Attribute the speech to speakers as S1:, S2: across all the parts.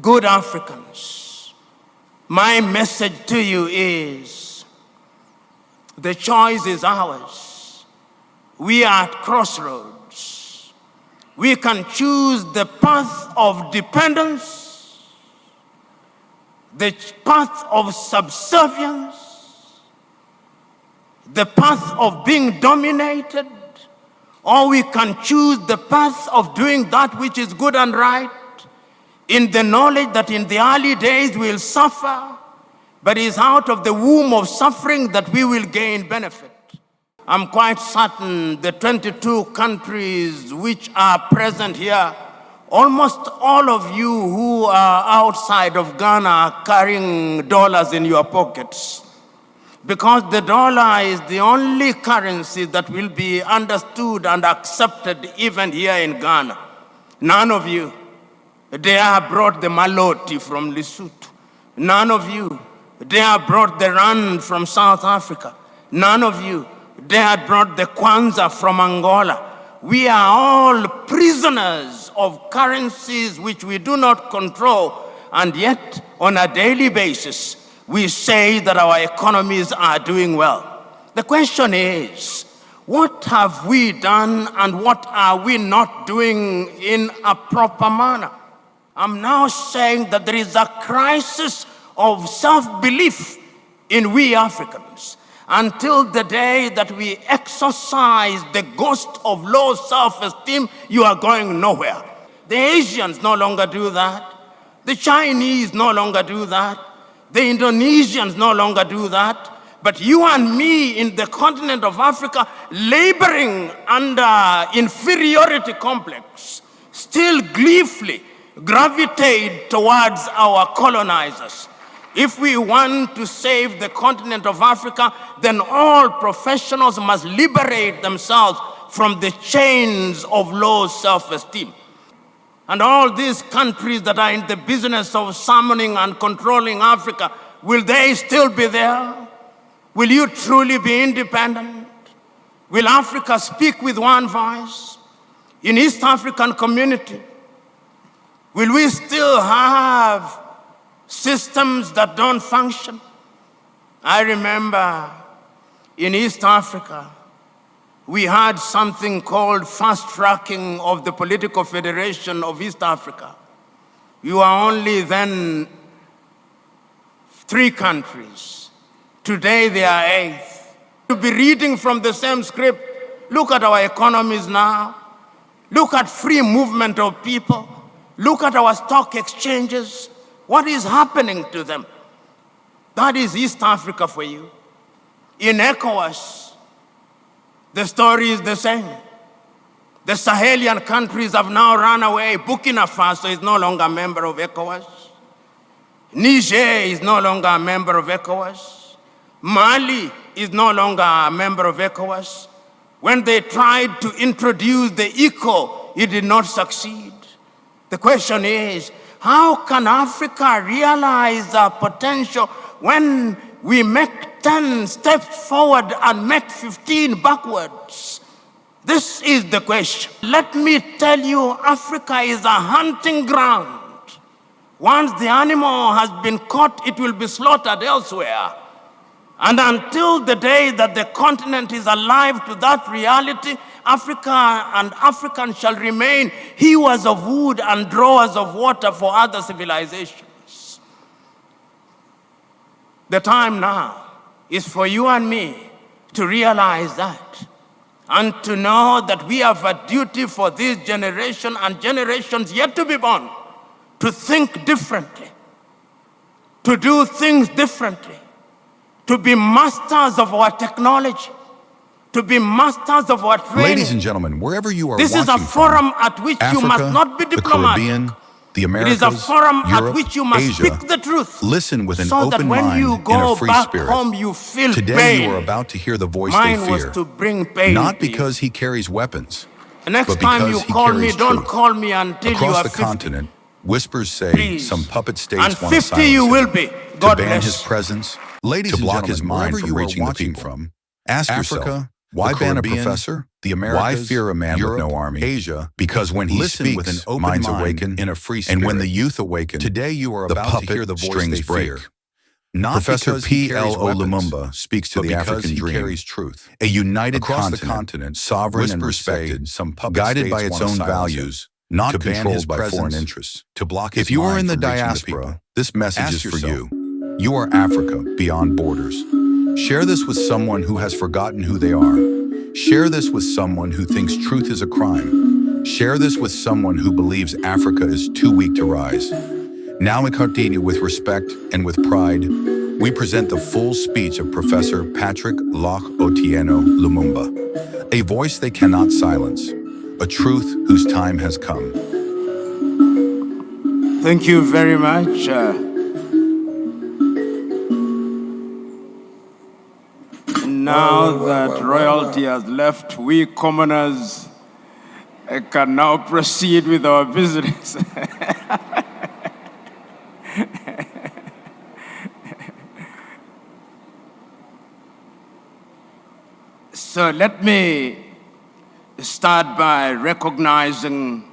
S1: Good Africans, my message to you is the choice is ours. We are at crossroads. We can choose the path of dependence, the path of subservience, the path of being dominated, or we can choose the path of doing that which is good and right, in the knowledge that in the early days we'll suffer, but it's out of the womb of suffering that we will gain benefit. I'm quite certain the 22 countries which are present here, almost all of you who are outside of Ghana are carrying dollars in your pockets, because the dollar is the only currency that will be understood and accepted even here in Ghana. None of you dare brought the maloti from Lesotho. None of you dare brought the rand from South Africa. None of you dare brought the kwanza from Angola. We are all prisoners of currencies which we do not control, and yet on a daily basis we say that our economies are doing well. The question is, what have we done and what are we not doing in a proper manner? I'm now saying that there is a crisis of self-belief in we Africans. Until the day that we exorcise the ghost of low self-esteem, you are going nowhere. The Asians no longer do that. The Chinese no longer do that. The Indonesians no longer do that. But you and me in the continent of Africa, laboring under inferiority complex, still gleefully gravitate towards our colonizers. If we want to save the continent of Africa, then all professionals must liberate themselves from the chains of low self-esteem. And all these countries that are in the business of summoning and controlling Africa, will they still be there? Will you truly be independent? Will Africa speak with one voice? In East African community, will we still have systems that don't function? I remember in East Africa, we had something called fast tracking of the political federation of East Africa. You are only then 3 countries. Today they are 8. To be reading from the same script. Look at our economies now. Look at free movement of people. Look at our stock exchanges. What is happening to them? That is East Africa for you. In ECOWAS, the story is the same. The Sahelian countries have now run away. Burkina Faso is no longer a member of ECOWAS. Niger is no longer a member of ECOWAS. Mali is no longer a member of ECOWAS. When they tried to introduce the ECO, it did not succeed. The question is, how can Africa realize our potential when we make 10 steps forward and make 15 backwards? This is the question. Let me tell you, Africa is a hunting ground. Once the animal has been caught, it will be slaughtered elsewhere. And until the day that the continent is alive to that reality, Africa and Africans shall remain hewers of wood and drawers of water for other civilizations. The time now is for you and me to realize that, and to know that we have a duty for this generation and generations yet to be born to think differently, to do things differently, to be masters of our technology, to be masters of our training.
S2: Ladies and gentlemen, wherever you are
S1: this
S2: watching
S1: is a forum at which
S2: Africa,
S1: you must not be diplomatic.
S2: The Caribbean, the Americas,
S1: it is a forum
S2: Europe,
S1: at which you must
S2: Asia,
S1: speak the truth.
S2: Listen with an
S1: so
S2: open
S1: that when
S2: mind
S1: you
S2: and
S1: go
S2: a free
S1: back
S2: spirit.
S1: home, you feel
S2: Today
S1: pain.
S2: you are about to hear the voice
S1: Mine
S2: they fear.
S1: was to bring pain
S2: Not
S1: to you.
S2: because he carries weapons,
S1: Next
S2: but
S1: time
S2: because
S1: you
S2: he
S1: call me,
S2: carries
S1: don't
S2: truth.
S1: call me until you
S2: Across
S1: are
S2: the
S1: 50.
S2: continent, whispers say
S1: Please.
S2: some puppet states
S1: And
S2: want to
S1: 50
S2: silence
S1: you
S2: him,
S1: will be.
S2: to
S1: God
S2: ban
S1: bless.
S2: his presence, to block his mind from reaching the people. Ask yourself, Why
S3: the
S2: ban a
S3: Caribbean,
S2: professor?
S3: The Americas,
S2: Why fear a man
S3: Europe,
S2: with no army?
S3: Asia,
S2: Because when he
S3: listen
S2: speaks,
S3: with an open
S2: minds
S3: mind
S2: awaken
S3: in a free spirit.
S2: And when the youth awaken,
S3: Today you are
S2: the
S3: about
S2: puppet
S3: to hear the voice
S2: strings
S3: they
S2: break.
S3: fear. Not
S2: Professor
S3: because he carries
S2: PLO
S3: weapons,
S2: Lumumba speaks to
S3: but
S2: the
S3: because
S2: African
S3: he
S2: dream,
S3: carries truth.
S2: a united
S3: Across the
S2: continent,
S3: continent,
S2: sovereign and
S3: whispers say
S2: respected,
S3: some puppet
S2: guided by
S3: states
S2: its
S3: want to
S2: own
S3: silence him,
S2: values, not
S3: to ban his
S2: controlled by foreign
S3: presence,
S2: interests.
S3: to block his
S2: If you are
S3: mind
S2: in the
S3: from reaching the
S2: diaspora,
S3: people.
S2: this message
S3: Ask
S2: is for
S3: yourself,
S2: you. You are Africa beyond borders. Share this with someone who has forgotten who they are. Share this with someone who thinks truth is a crime. Share this with someone who believes Africa is too weak to rise. Now we continue with respect and with pride. We present the full speech of Professor Patrick Loch Otieno Lumumba, a voice they cannot silence, a truth whose time has come.
S1: Thank you very much. Now that royalty has left, we commoners can now proceed with our business. So let me start by recognizing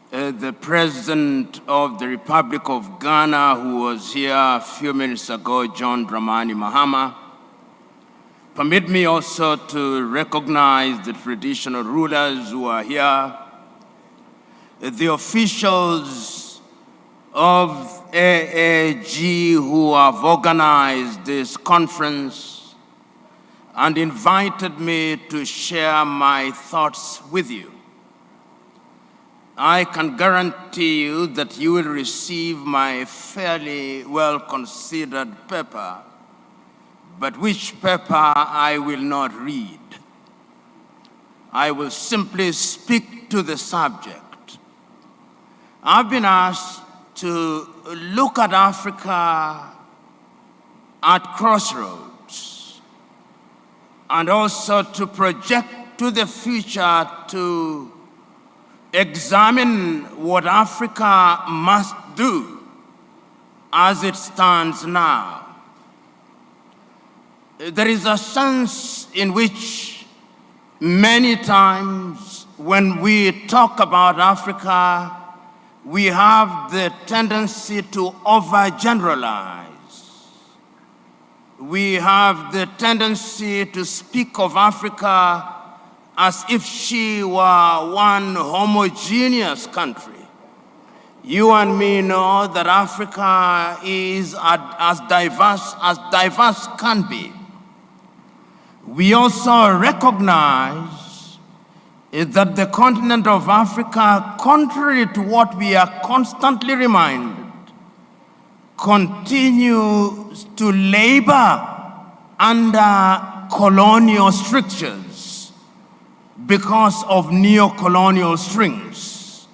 S1: the President of the Republic of Ghana, who was here a few minutes ago, John Dramani Mahama. Permit me also to recognize the traditional rulers who are here, the officials of AAG who have organized this conference and invited me to share my thoughts with you. I can guarantee you that you will receive my fairly well-considered paper, but which paper I will not read. I will simply speak to the subject. I've been asked to look at Africa at crossroads, and also to project to the future to examine what Africa must do as it stands now. There is a sense in which many times when we talk about Africa, we have the tendency to overgeneralize. We have the tendency to speak of Africa as if she were one homogeneous country. You and me know that Africa is as diverse can be. We also recognize that the continent of Africa, contrary to what we are constantly reminded, continues to labor under colonial strictures because of neo-colonial strings.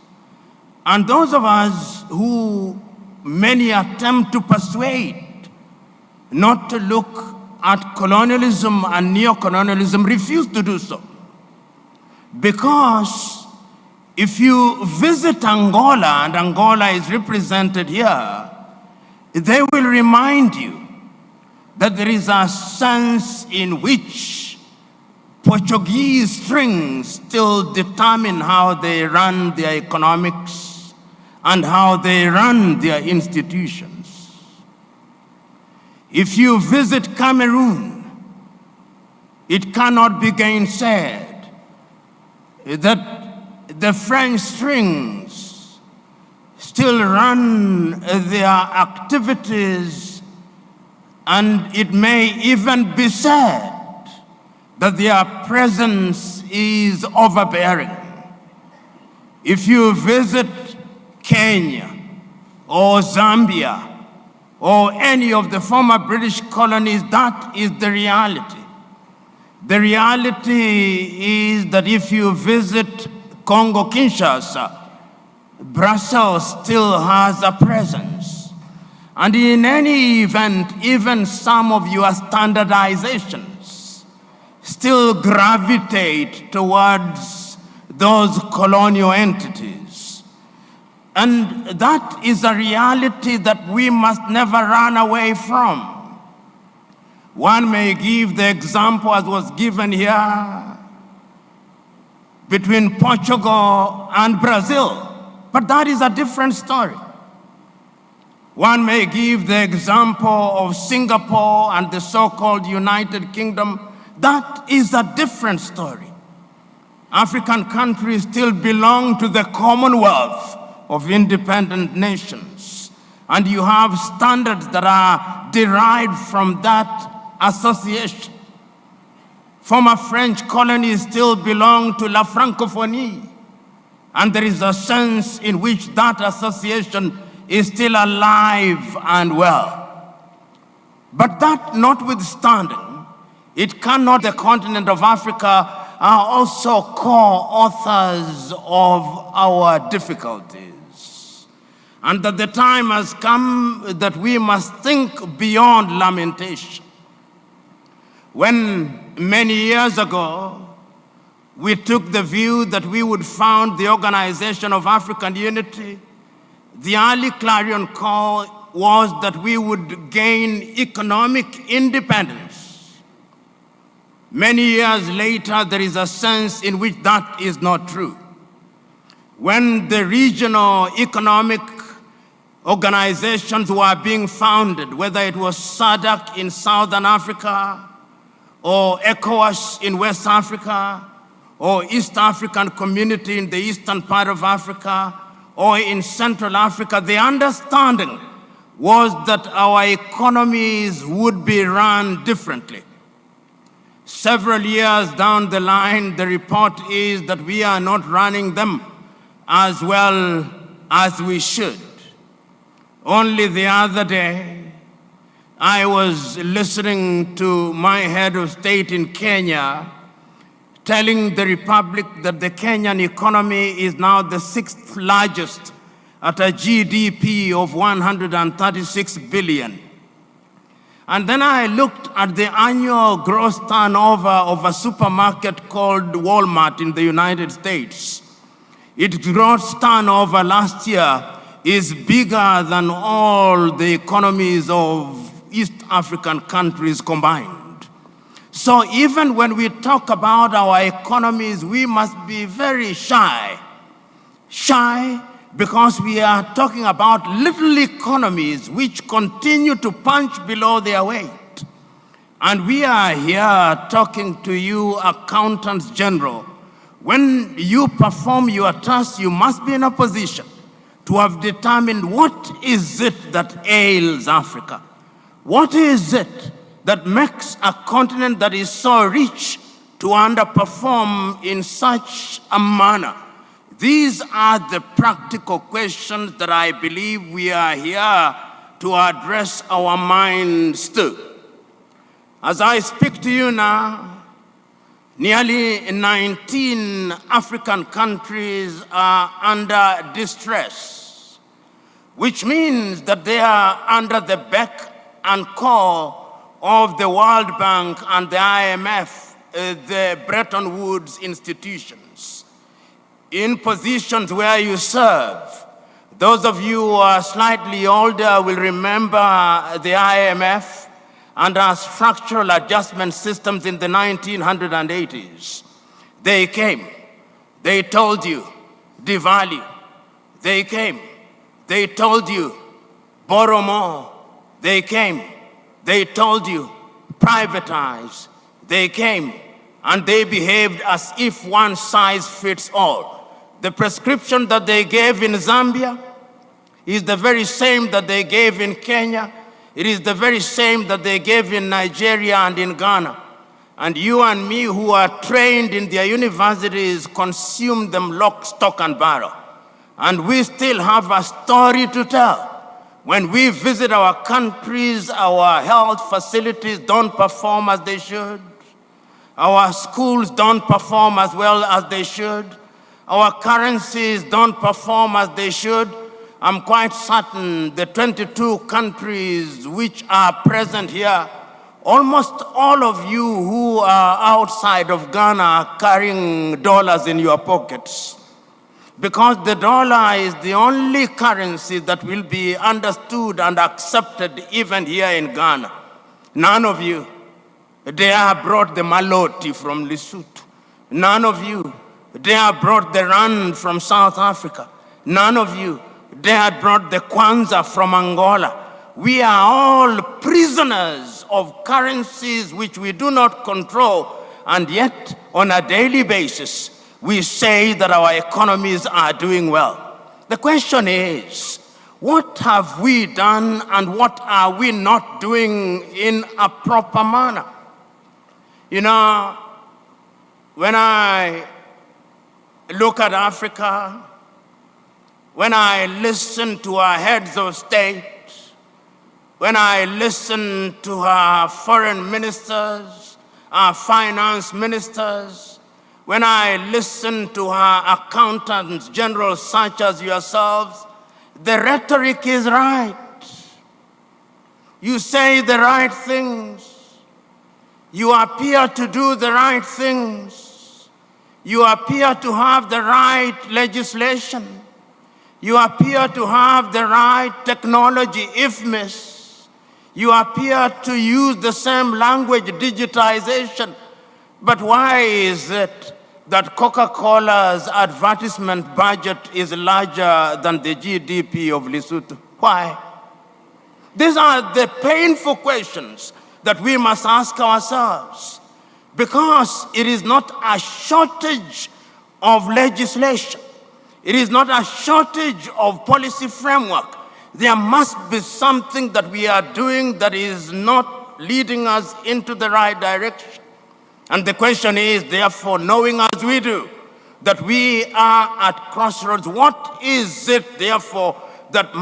S1: And those of us who many attempt to persuade not to look at colonialism and neo-colonialism refuse to do so. Because if you visit Angola, and Angola is represented here, they will remind you that there is a sense in which Portuguese strings still determine how they run their economics and how they run their institutions. If you visit Cameroon, it cannot be gainsaid that the French strings still run their activities, and it may even be said that their presence is overbearing. If you visit Kenya or Zambia or any of the former British colonies, that is the reality. The reality is that if you visit Congo-Kinshasa, Brussels still has a presence. And in any event, even some of your standardizations still gravitate towards those colonial entities. And that is a reality that we must never run away from. One may give the example as was given here between Portugal and Brazil, but that is a different story. One may give the example of Singapore and the so-called United Kingdom. That is a different story. African countries still belong to the Commonwealth of independent nations, and you have standards that are derived from that association. Former French colonies still belong to La Francophonie, and there is a sense in which that association is still alive and well. But that notwithstanding, it cannot, the continent of Africa are also co-authors of our difficulties. And that the time has come that we must think beyond lamentation. When many years ago, we took the view that we would found the Organization of African Unity, the early clarion call was that we would gain economic independence. Many years later, there is a sense in which that is not true. When the regional economic organizations were being founded, whether it was SADC in Southern Africa, or ECOWAS in West Africa, or East African Community in the eastern part of Africa, or in Central Africa, the understanding was that our economies would be run differently. Several years down the line, the report is that we are not running them as well as we should. Only the other day, I was listening to my head of state in Kenya telling the Republic that the Kenyan economy is now the 6th largest at a GDP of 136 billion. And then I looked at the annual gross turnover of a supermarket called Walmart in the United States. Its gross turnover last year is bigger than all the economies of East African countries combined. So even when we talk about our economies, we must be very shy. Shy because we are talking about little economies which continue to punch below their weight. And we are here talking to you, accountants general. When you perform your task, you must be in a position to have determined what is it that ails Africa. What is it that makes a continent that is so rich to underperform in such a manner? These are the practical questions that I believe we are here to address our minds to. As I speak to you now, nearly 19 African countries are under distress, which means that they are under the beck and call of the World Bank and the IMF, the Bretton Woods institutions, in positions where you serve. Those of you who are slightly older will remember the IMF and our structural adjustment systems in the 1980s. They came, they told you, devalue. They came, they told you, borrow more. They came, they told you, privatize. They came, and they behaved as if one size fits all. The prescription that they gave in Zambia is the very same that they gave in Kenya. It is the very same that they gave in Nigeria and in Ghana. And you and me who are trained in their universities consume them lock, stock, and barrel. And we still have a story to tell. When we visit our countries, our health facilities don't perform as they should. Our schools don't perform as well as they should. Our currencies don't perform as they should. I'm quite certain the 22 countries which are present here, almost all of you who are outside of Ghana are carrying dollars in your pockets. Because the dollar is the only currency that will be understood and accepted even here in Ghana. None of you dare brought the maloti from Lesotho. None of you dare brought the rand from South Africa. None of you dare brought the kwanza from Angola. We are all prisoners of currencies which we do not control, and yet on a daily basis we say that our economies are doing well. The question is, what have we done and what are we not doing in a proper manner? You know, when I look at Africa, when I listen to our heads of state, when I listen to our foreign ministers, our finance ministers, when I listen to our accountants general such as yourselves, the rhetoric is right. You say the right things. You appear to do the right things. You appear to have the right legislation. You appear to have the right technology, IFMIS. You appear to use the same language, digitization. But why is it that Coca-Cola's advertisement budget is larger than the GDP of Lesotho? Why? These are the painful questions that we must ask ourselves, because it is not a shortage of legislation. It is not a shortage of policy framework. There must be something that we are doing that is not leading us into the right direction. And the question is, therefore, knowing as we do that we are at crossroads, what is it, therefore, that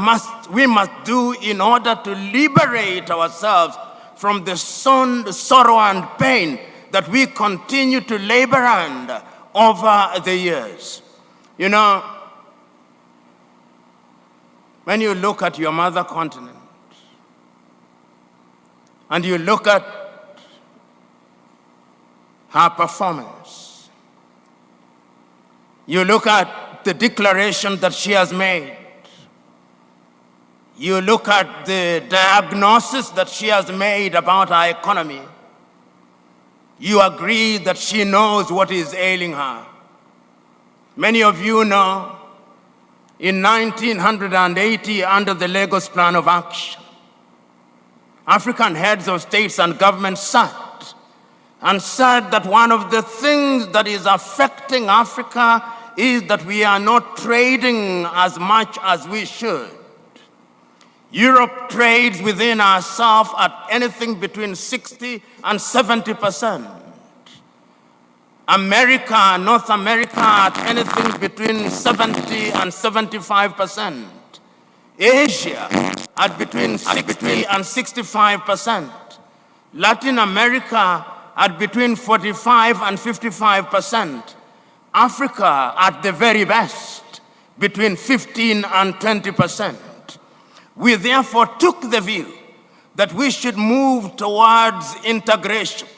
S1: we must do in order to liberate ourselves from the sorrow and pain that we continue to labor under over the years? You know, when you look at your mother continent and you look at her performance, you look at the declaration that she has made, you look at the diagnosis that she has made about our economy, you agree that she knows what is ailing her. Many of you know, in 1980, under the Lagos Plan of Action, African heads of states and governments sat and said that one of the things that is affecting Africa is that we are not trading as much as we should. Europe trades within ourselves at anything between 60 and 70%. America, North America, at anything between 70 and 75%. Asia at between 60 and 65%. Latin America at between 45 and 55%. Africa at the very best, between 15 and 20%. We therefore took the view that we should move towards integration.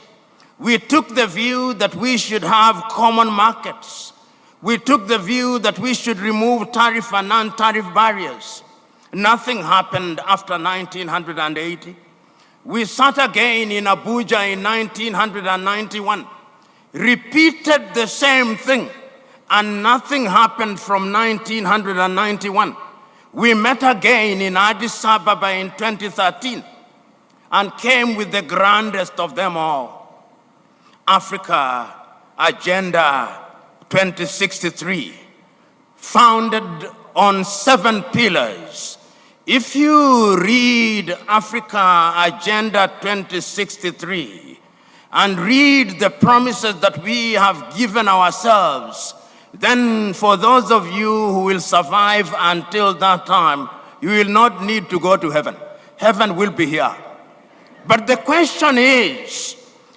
S1: We took the view that we should have common markets. We took the view that we should remove tariff and non-tariff barriers. Nothing happened after 1980. We sat again in Abuja in 1991, repeated the same thing, and nothing happened from 1991. We met again in Addis Ababa in 2013 and came with the grandest of them all, Africa Agenda 2063, founded on 7 pillars. If you read Africa Agenda 2063 and read the promises that we have given ourselves, then for those of you who will survive until that time, you will not need to go to heaven. Heaven will be here. But the question is,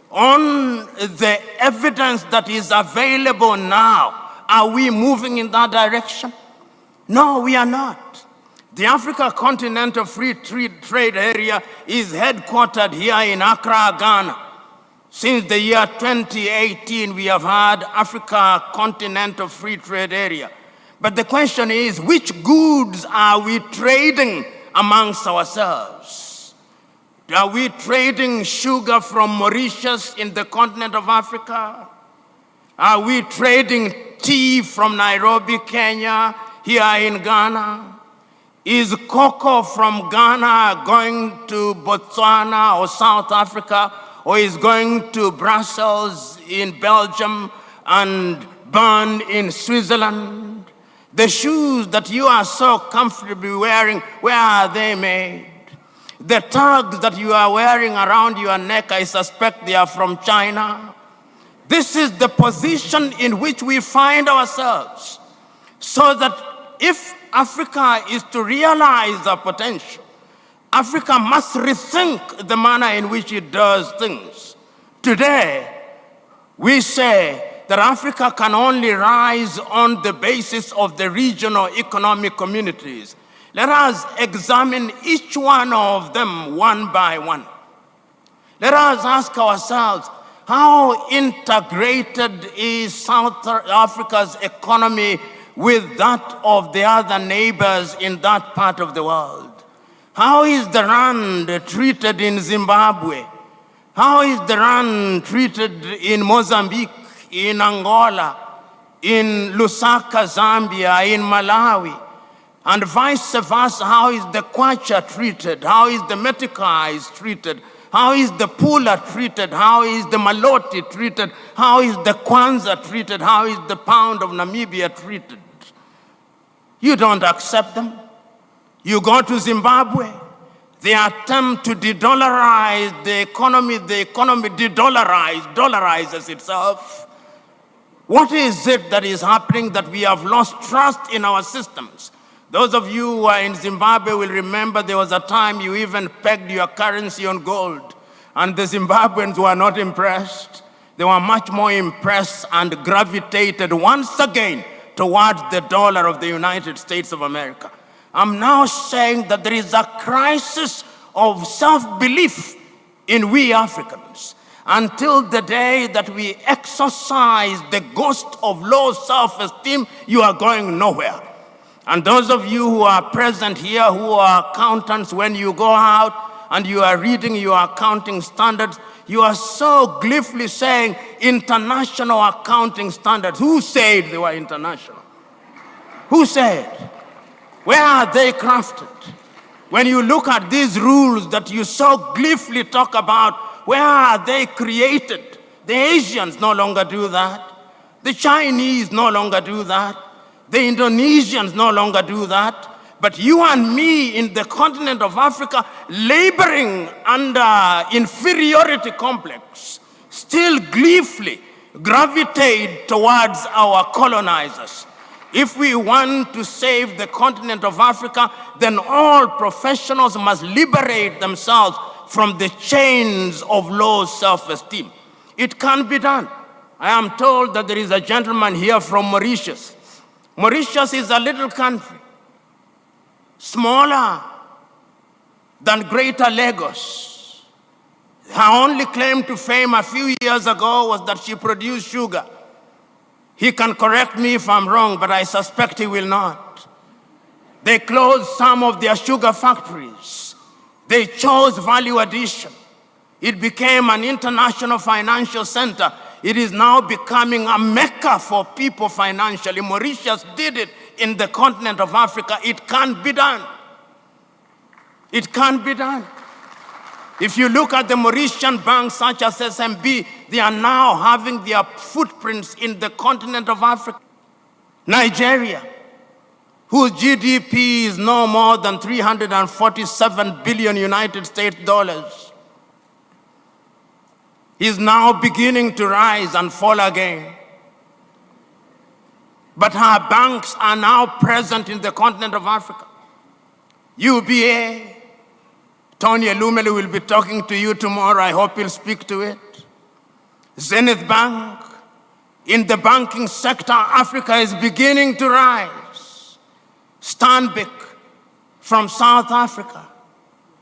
S1: on the evidence that is available now, are we moving in that direction? No, we are not. The Africa Continental Free Trade Area is headquartered here in Accra, Ghana. Since the year 2018, we have had Africa Continental Free Trade Area. But the question is, which goods are we trading amongst ourselves? Are we trading sugar from Mauritius in the continent of Africa? Are we trading tea from Nairobi, Kenya, here in Ghana? Is cocoa from Ghana going to Botswana or South Africa, or is going to Brussels in Belgium and Bern in Switzerland? The shoes that you are so comfortably wearing, where are they made? The tags that you are wearing around your neck, I suspect they are from China. This is the position in which we find ourselves. So that if Africa is to realize our potential, Africa must rethink the manner in which it does things. Today, we say that Africa can only rise on the basis of the regional economic communities. Let us examine each one of them one by one. Let us ask ourselves, how integrated is South Africa's economy with that of the other neighbors in that part of the world? How is the rand treated in Zimbabwe? How is the rand treated in Mozambique, in Angola, in Lusaka, Zambia, in Malawi? And vice versa, how is the kwacha treated? How is the metikais treated? How is the pula treated? How is the maloti treated? How is the kwanza treated? How is the pound of Namibia treated? You don't accept them. You go to Zimbabwe, they attempt to de-dollarize the economy dollarizes itself. What is it that is happening that we have lost trust in our systems? Those of you who are in Zimbabwe will remember there was a time you even pegged your currency on gold, and the Zimbabweans were not impressed. They were much more impressed and gravitated once again towards the dollar of the United States of America. I'm now saying that there is a crisis of self-belief in we Africans. Until the day that we exercise the ghost of low self-esteem, you are going nowhere. And those of you who are present here who are accountants, when you go out and you are reading your accounting standards, you are so gleefully saying international accounting standards. Who said they were international? Who said? Where are they crafted? When you look at these rules that you so gleefully talk about, where are they created? The Asians no longer do that. The Chinese no longer do that. The Indonesians no longer do that. But you and me in the continent of Africa, laboring under inferiority complex, still gleefully gravitate towards our colonizers. If we want to save the continent of Africa, then all professionals must liberate themselves from the chains of low self-esteem. It can be done. I am told that there is a gentleman here from Mauritius. Mauritius is a little country, smaller than Greater Lagos. Her only claim to fame a few years ago was that she produced sugar. He can correct me if I'm wrong, but I suspect he will not. They closed some of their sugar factories. They chose value addition. It became an international financial center. It is now becoming a mecca for people financially. Mauritius did it in the continent of Africa. It can be done. It can be done. If you look at the Mauritian banks such as SMB, they are now having their footprints in the continent of Africa. Nigeria, whose GDP is no more than 347 billion United States dollars, is now beginning to rise and fall again. But her banks are now present in the continent of Africa. UBA, Tony Elumelu will be talking to you tomorrow. I hope he'll speak to it. Zenith Bank. In the banking sector, Africa is beginning to rise. Stanbic from South Africa.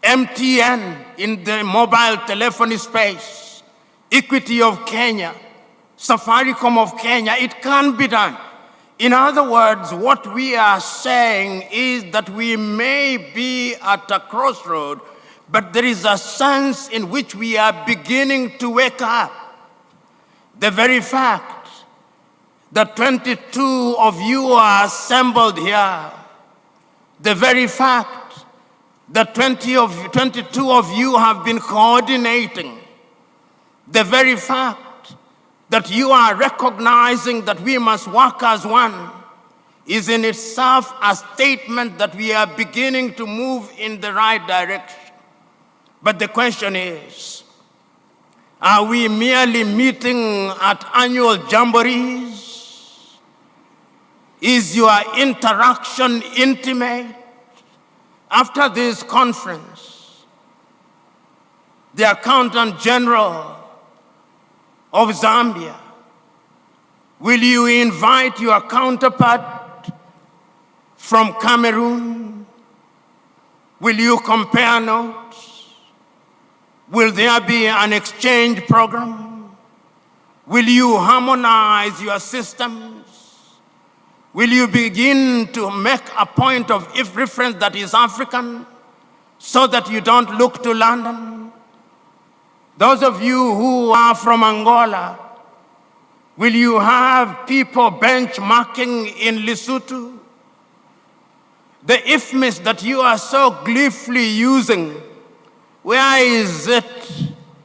S1: MTN in the mobile telephony space. Equity of Kenya. Safaricom of Kenya. It can be done. In other words, what we are saying is that we may be at a crossroad, but there is a sense in which we are beginning to wake up. The very fact that 22 of you are assembled here, the very fact that 22 of you have been coordinating, the very fact that you are recognizing that we must work as one is in itself a statement that we are beginning to move in the right direction. But the question is, are we merely meeting at annual jamborees? Is your interaction intimate? After this conference, the Accountant General of Zambia, will you invite your counterpart from Cameroon? Will you compare notes? Will there be an exchange program? Will you harmonize your systems? Will you begin to make a point of reference that is African so that you don't look to London? Those of you who are from Angola, will you have people benchmarking in Lesotho? The IFMIS that you are so gleefully using, where is it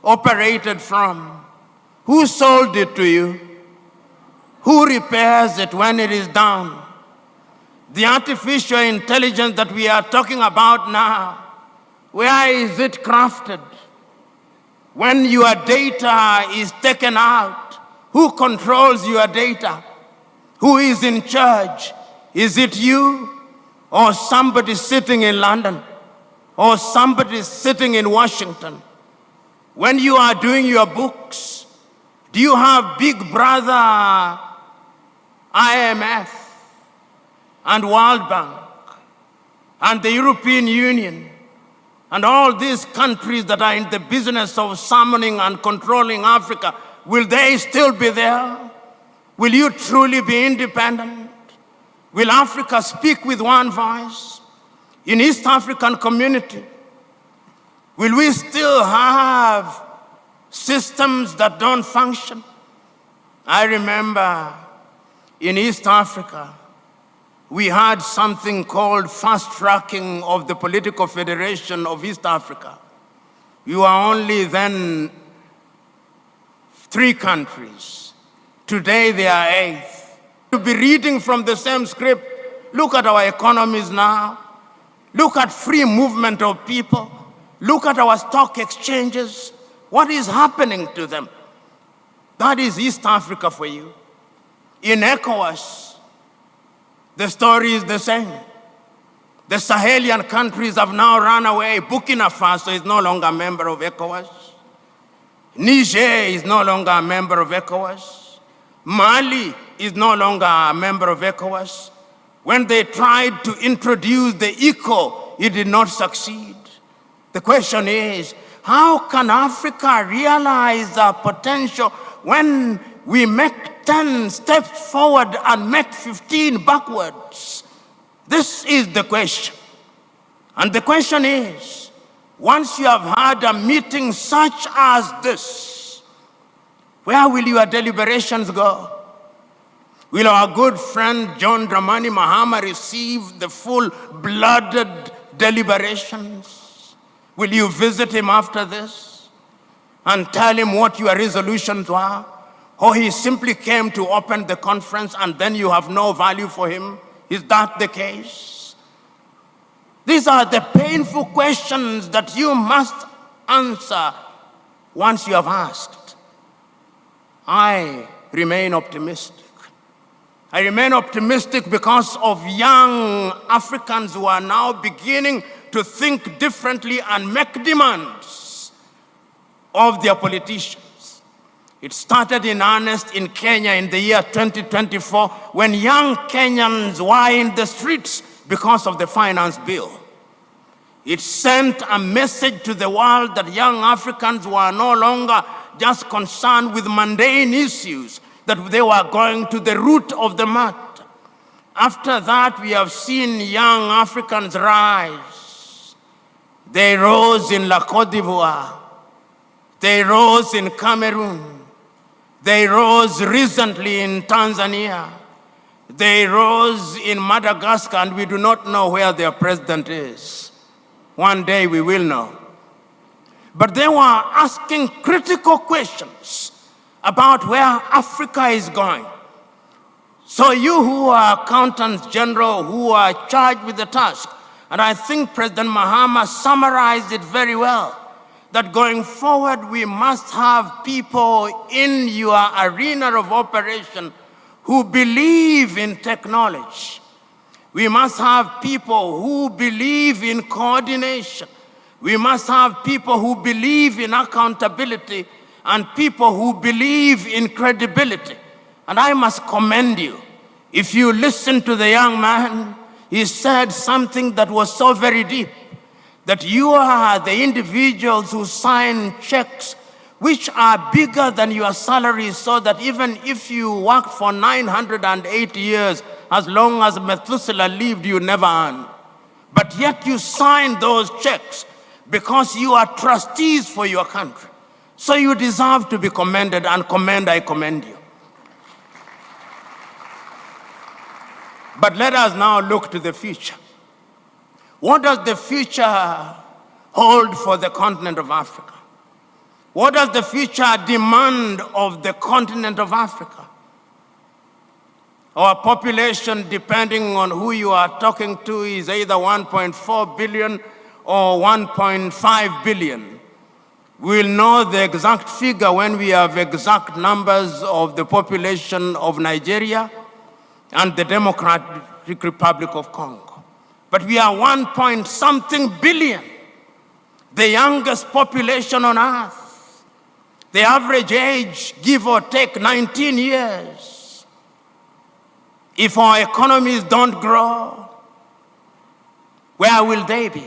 S1: operated from? Who sold it to you? Who repairs it when it is down? The artificial intelligence that we are talking about now, where is it crafted? When your data is taken out, who controls your data? Who is in charge? Is it you? Or somebody sitting in London? Or somebody sitting in Washington? When you are doing your books, do you have Big Brother, IMF, and World Bank, and the European Union, and all these countries that are in the business of summoning and controlling Africa, will they still be there? Will you truly be independent? Will Africa speak with one voice? In East African community, will we still have systems that don't function? I remember in East Africa, we had something called fast tracking of the political federation of East Africa. You are only then 3 countries. Today they are 8. To be reading from the same script, look at our economies now. Look at free movement of people. Look at our stock exchanges. What is happening to them? That is East Africa for you. In ECOWAS, the story is the same. The Sahelian countries have now run away. Burkina Faso is no longer a member of ECOWAS. Niger is no longer a member of ECOWAS. Mali is no longer a member of ECOWAS. When they tried to introduce the ECO, it did not succeed. The question is, how can Africa realize our potential when we make 10 steps forward and make 15 backwards? This is the question. And the question is, once you have had a meeting such as this, where will your deliberations go? Will our good friend John Dramani Mahama receive the full-blooded deliberations? Will you visit him after this and tell him what your resolutions were? Or he simply came to open the conference and then you have no value for him? Is that the case? These are the painful questions that you must answer once you have asked. I remain optimistic. I remain optimistic because of young Africans who are now beginning to think differently and make demands of their politicians. It started in earnest in Kenya in the year 2024 when young Kenyans were in the streets because of the finance bill. It sent a message to the world that young Africans were no longer just concerned with mundane issues, that they were going to the root of the matter. After that, we have seen young Africans rise They rose in La Côte d'Ivoire. They rose in Cameroon. They rose recently in Tanzania. They rose in Madagascar, and we do not know where their president is. One day we will know. But they were asking critical questions about where Africa is going. So you who are accountants general, who are charged with the task, and I think President Mahama summarized it very well, that going forward we must have people in your arena of operation who believe in technology. We must have people who believe in coordination. We must have people who believe in accountability and people who believe in credibility. And I must commend you. If you listen to the young man, he said something that was so very deep, that you are the individuals who sign checks which are bigger than your salary, so that even if you work for 908 years, as long as Methuselah lived, you never earn. But yet you sign those checks because you are trustees for your country. So you deserve to be commended, and I commend you. But let us now look to the future. What does the future hold for the continent of Africa? What does the future demand of the continent of Africa? Our population, depending on who you are talking to, is either 1.4 billion or 1.5 billion. We'll know the exact figure when we have exact numbers of the population of Nigeria and the Democratic Republic of Congo. But we are 1-point-something billion, the youngest population on earth. The average age, give or take, 19 years. If our economies don't grow, where will they be?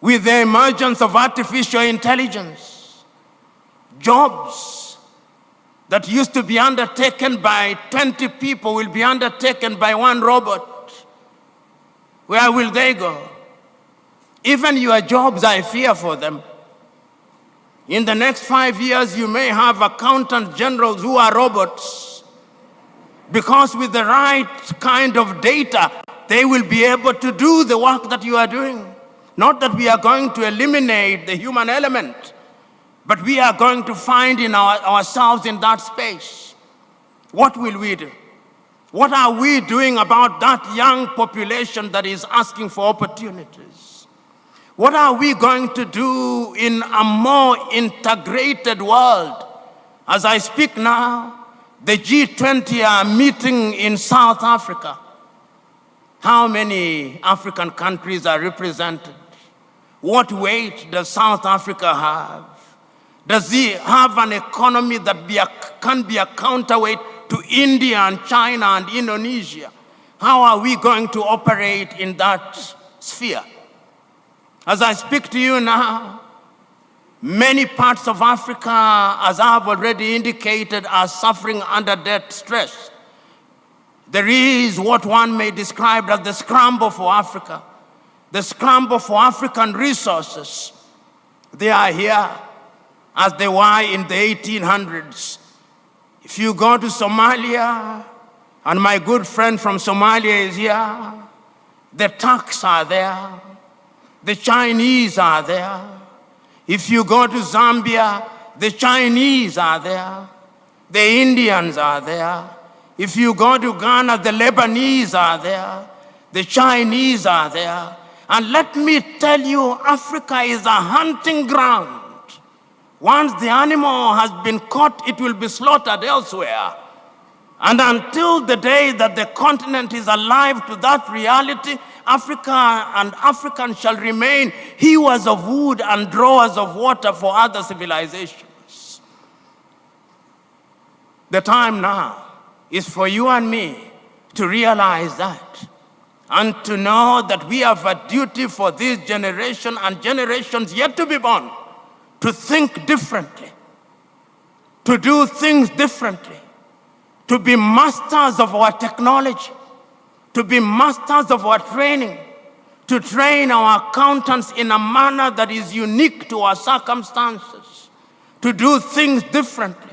S1: With the emergence of artificial intelligence, jobs that used to be undertaken by 20 people will be undertaken by one robot. Where will they go? Even your jobs, I fear for them. In the next 5 years, you may have accountant generals who are robots, because with the right kind of data, they will be able to do the work that you are doing. Not that we are going to eliminate the human element, but we are going to find ourselves in that space. What will we do? What are we doing about that young population that is asking for opportunities? What are we going to do in a more integrated world? As I speak now, the G20 are meeting in South Africa. How many African countries are represented? What weight does South Africa have? Does it have an economy that can be a counterweight to India and China and Indonesia? How are we going to operate in that sphere? As I speak to you now, many parts of Africa, as I have already indicated, are suffering under debt stress. There is what one may describe as the scramble for Africa, the scramble for African resources. They are here as they were in the 1800s. If you go to Somalia, and my good friend from Somalia is here, the Turks are there, the Chinese are there. If you go to Zambia, the Chinese are there, the Indians are there. If you go to Ghana, the Lebanese are there, the Chinese are there. And let me tell you, Africa is a hunting ground. Once the animal has been caught, it will be slaughtered elsewhere. And until the day that the continent is alive to that reality, Africa and Africans shall remain hewers of wood and drawers of water for other civilizations. The time now is for you and me to realize that, and to know that we have a duty for this generation and generations yet to be born to think differently, to do things differently, to be masters of our technology, to be masters of our training, to train our accountants in a manner that is unique to our circumstances, to do things differently,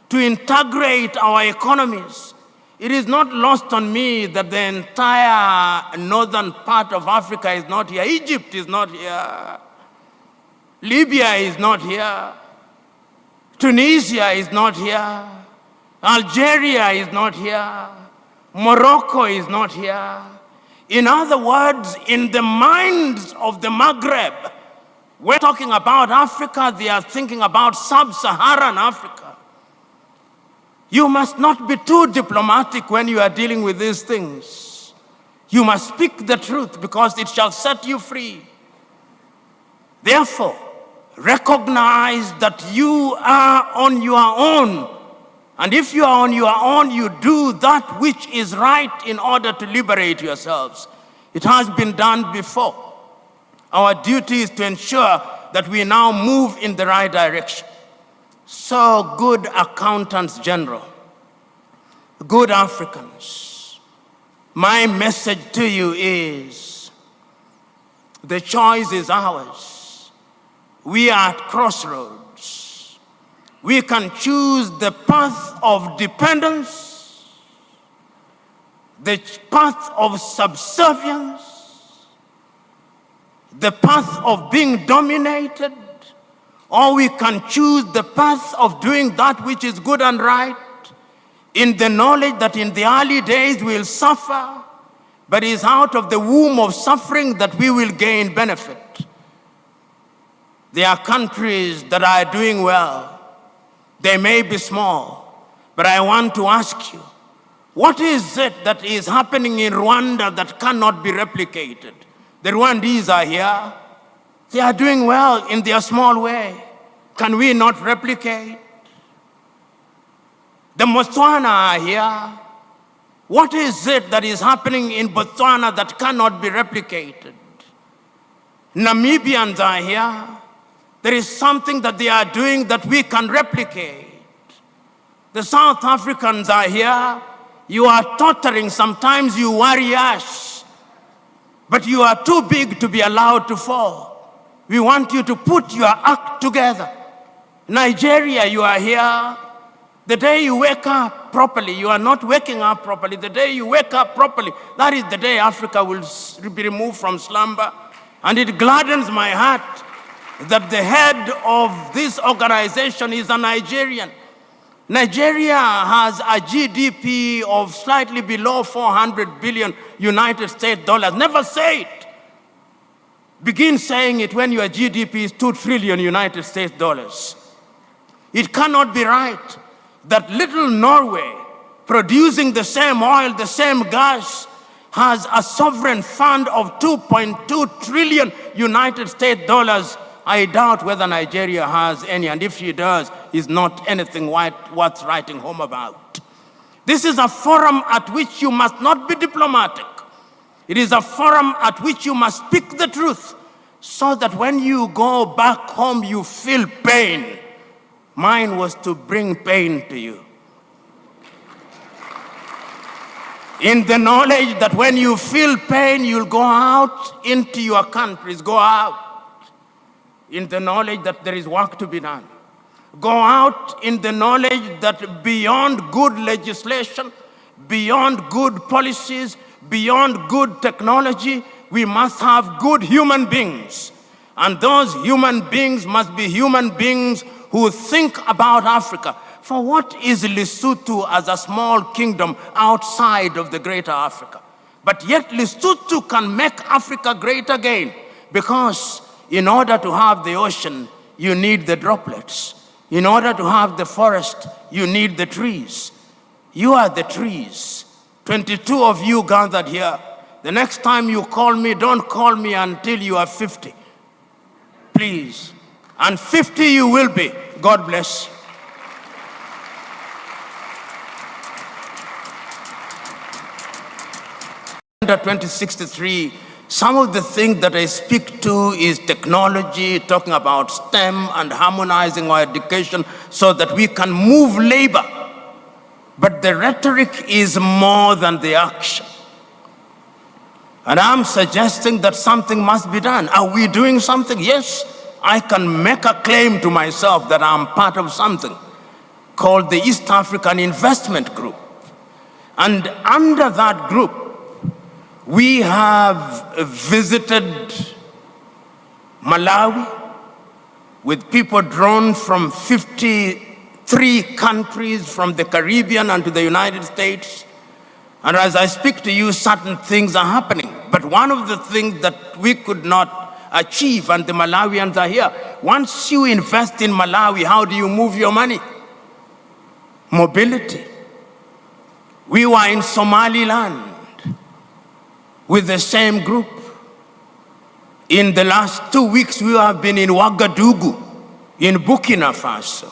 S1: to integrate our economies. It is not lost on me that the entire northern part of Africa is not here. Egypt is not here. Libya is not here. Tunisia is not here. Algeria is not here. Morocco is not here. In other words, in the minds of the Maghreb, we're talking about Africa, they are thinking about sub-Saharan Africa. You must not be too diplomatic when you are dealing with these things. You must speak the truth because it shall set you free. Therefore, recognize that you are on your own. And if you are on your own, you do that which is right in order to liberate yourselves. It has been done before. Our duty is to ensure that we now move in the right direction. So, good accountants general, good Africans, my message to you is the choice is ours. We are at crossroads. We can choose the path of dependence, the path of subservience, the path of being dominated, or we can choose the path of doing that which is good and right, in the knowledge that in the early days we'll suffer, but it's out of the womb of suffering that we will gain benefit. There are countries that are doing well. They may be small, but I want to ask you, what is it that is happening in Rwanda that cannot be replicated? The Rwandese are here. They are doing well in their small way. Can we not replicate? The Botswana are here. What is it that is happening in Botswana that cannot be replicated? Namibians are here. There is something that they are doing that we can replicate. The South Africans are here. You are tottering. Sometimes you worry us. But you are too big to be allowed to fall. We want you to put your act together. Nigeria, you are here. The day you wake up properly, you are not waking up properly. The day you wake up properly, that is the day Africa will be removed from slumber. And it gladdens my heart that the head of this organization is a Nigerian. Nigeria has a GDP of slightly below 400 billion United States dollars. Never say it. Begin saying it when your GDP is 2 trillion United States dollars. It cannot be right that little Norway, producing the same oil, the same gas, has a sovereign fund of 2.2 trillion United States dollars. I doubt whether Nigeria has any, and if she does, is not anything worth writing home about. This is a forum at which you must not be diplomatic. It is a forum at which you must speak the truth, so that when you go back home, you feel pain. Mine was to bring pain to you. In the knowledge that when you feel pain, you'll go out into your countries, go out. In the knowledge that there is work to be done. Go out in the knowledge that beyond good legislation, beyond good policies, beyond good technology, we must have good human beings. And those human beings must be human beings who think about Africa. For what is Lesotho as a small kingdom outside of the greater Africa? But yet Lesotho can make Africa great again, because in order to have the ocean, you need the droplets. In order to have the forest, you need the trees. You are the trees. 22 of you gathered here. The next time you call me, don't call me until you are 50. Please. And 50 you will be. God bless. Under 2063, some of the things that I speak to is technology, talking about STEM and harmonizing our education so that we can move labor. But the rhetoric is more than the action. And I'm suggesting that something must be done. Are we doing something? Yes, I can make a claim to myself that I'm part of something called the East African Investment Group. And under that group, we have visited Malawi with people drawn from 53 countries from the Caribbean and to the United States. And as I speak to you, certain things are happening. But one of the things that we could not achieve, and the Malawians are here, once you invest in Malawi, how do you move your money? Mobility. We were in Somaliland with the same group. In the last 2 weeks, we have been in Ouagadougou, in Burkina Faso.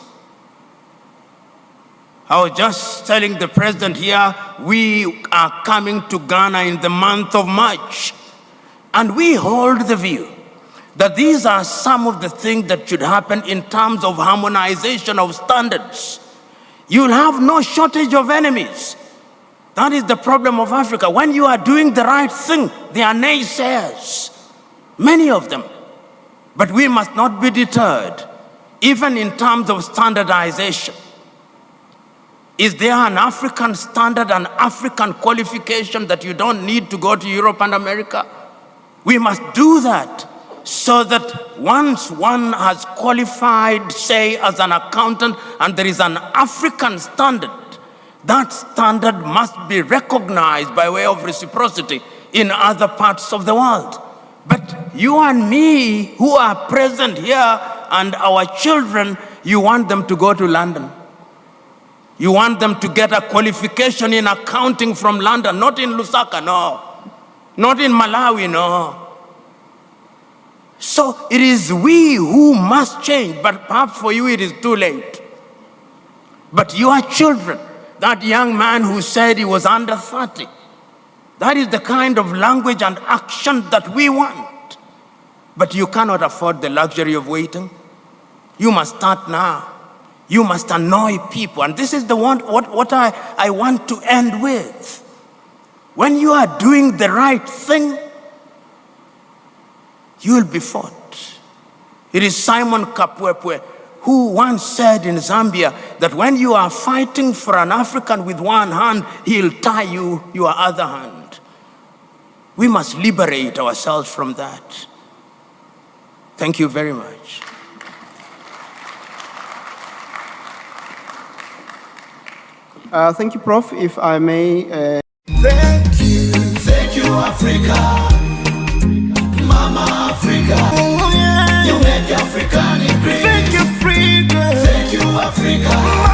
S1: I was just telling the president here, we are coming to Ghana in the month of March. And we hold the view that these are some of the things that should happen in terms of harmonization of standards. You'll have no shortage of enemies. That is the problem of Africa. When you are doing the right thing, there are naysayers, many of them. But we must not be deterred, even in terms of standardization. Is there an African standard, an African qualification that you don't need to go to Europe and America? We must do that so that once one has qualified, say, as an accountant, and there is an African standard, that standard must be recognized by way of reciprocity in other parts of the world. But you and me, who are present here, and our children, you want them to go to London. You want them to get a qualification in accounting from London, not in Lusaka, no. Not in Malawi, no. So it is we who must change, but perhaps for you it is too late. But your children, that young man who said he was under 30, that is the kind of language and action that we want. But you cannot afford the luxury of waiting. You must start now. You must annoy people. And this is the one, what I want to end with. When you are doing the right thing, you will be fought. It is Simon Kapwepwe who once said in Zambia that when you are fighting for an African with one hand, he'll tie you your other hand. We must liberate ourselves from that. Thank you very much.
S3: Thank you, Prof. If I may...
S4: Thank you, Africa, Mama Africa. Oh, yeah. You make African great. Thank you, Africa. Thank you, Africa.